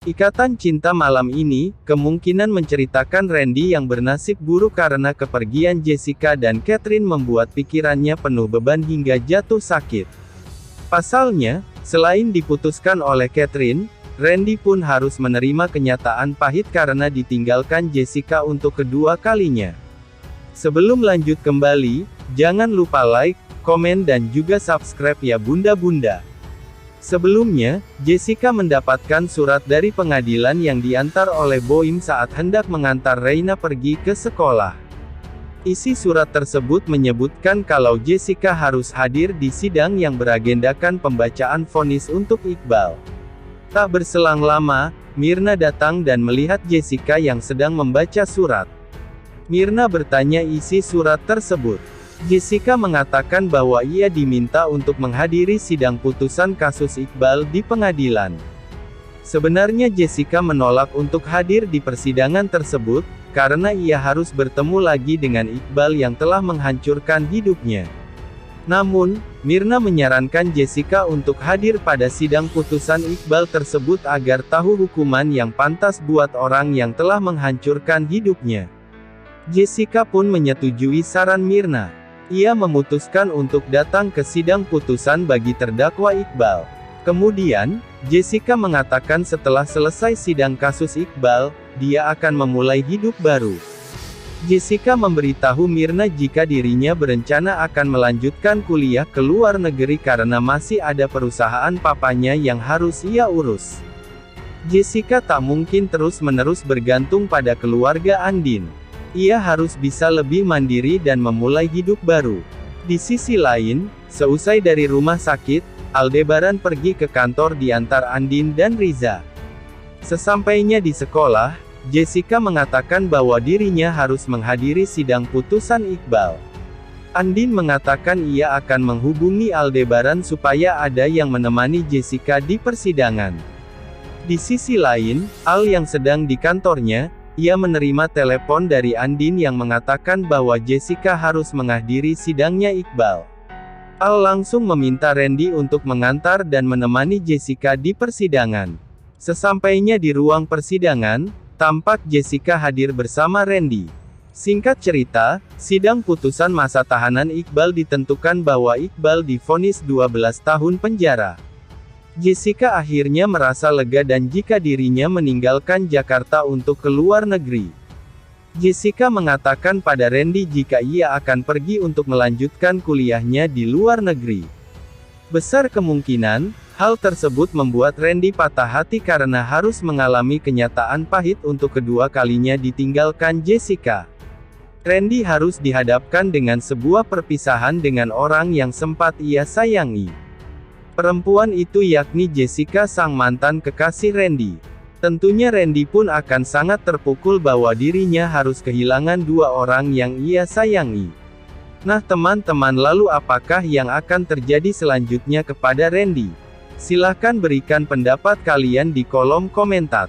Ikatan Cinta malam ini, kemungkinan menceritakan Randy yang bernasib buruk karena kepergian Jessica dan Catherine membuat pikirannya penuh beban hingga jatuh sakit. Pasalnya, selain diputuskan oleh Catherine, Randy pun harus menerima kenyataan pahit karena ditinggalkan Jessica untuk kedua kalinya. Sebelum lanjut kembali, jangan lupa like, komen dan juga subscribe ya bunda-bunda. Sebelumnya, Jessica mendapatkan surat dari pengadilan yang diantar oleh Boim saat hendak mengantar Reina pergi ke sekolah. Isi surat tersebut menyebutkan kalau Jessica harus hadir di sidang yang beragendakan pembacaan vonis untuk Iqbal. Tak berselang lama, Myrna datang dan melihat Jessica yang sedang membaca surat. Myrna bertanya isi surat tersebut. Jessica mengatakan bahwa ia diminta untuk menghadiri sidang putusan kasus Iqbal di pengadilan. Sebenarnya Jessica menolak untuk hadir di persidangan tersebut, karena ia harus bertemu lagi dengan Iqbal yang telah menghancurkan hidupnya. Namun, Myrna menyarankan Jessica untuk hadir pada sidang putusan Iqbal tersebut agar tahu hukuman yang pantas buat orang yang telah menghancurkan hidupnya. Jessica pun menyetujui saran Myrna. Ia memutuskan untuk datang ke sidang putusan bagi terdakwa Iqbal. Kemudian, Jessica mengatakan setelah selesai sidang kasus Iqbal, dia akan memulai hidup baru. Jessica memberitahu Myrna jika dirinya berencana akan melanjutkan kuliah ke luar negeri karena masih ada perusahaan papanya yang harus ia urus. Jessica tak mungkin terus-menerus bergantung pada keluarga Andin. Ia harus bisa lebih mandiri dan memulai hidup baru. Di sisi lain, seusai dari rumah sakit, Aldebaran pergi ke kantor diantar Andin dan Riza. Sesampainya di sekolah, Jessica mengatakan bahwa dirinya harus menghadiri sidang putusan Iqbal. Andin mengatakan ia akan menghubungi Aldebaran supaya ada yang menemani Jessica di persidangan. Di sisi lain, Al yang sedang di kantornya, ia menerima telepon dari Andin yang mengatakan bahwa Jessica harus menghadiri sidangnya Iqbal. Al langsung meminta Randy untuk mengantar dan menemani Jessica di persidangan. Sesampainya di ruang persidangan, tampak Jessica hadir bersama Randy. Singkat cerita, sidang putusan masa tahanan Iqbal ditentukan bahwa Iqbal divonis 12 tahun penjara. Jessica akhirnya merasa lega dan jika dirinya meninggalkan Jakarta untuk ke luar negeri. Jessica mengatakan pada Randy jika ia akan pergi untuk melanjutkan kuliahnya di luar negeri. Besar kemungkinan, hal tersebut membuat Randy patah hati karena harus mengalami kenyataan pahit untuk kedua kalinya ditinggalkan Jessica. Randy harus dihadapkan dengan sebuah perpisahan dengan orang yang sempat ia sayangi. Perempuan itu yakni Jessica sang mantan kekasih Randy. Tentunya Randy pun akan sangat terpukul bahwa dirinya harus kehilangan dua orang yang ia sayangi. Nah teman-teman, lalu apakah yang akan terjadi selanjutnya kepada Randy? Silahkan berikan pendapat kalian di kolom komentar.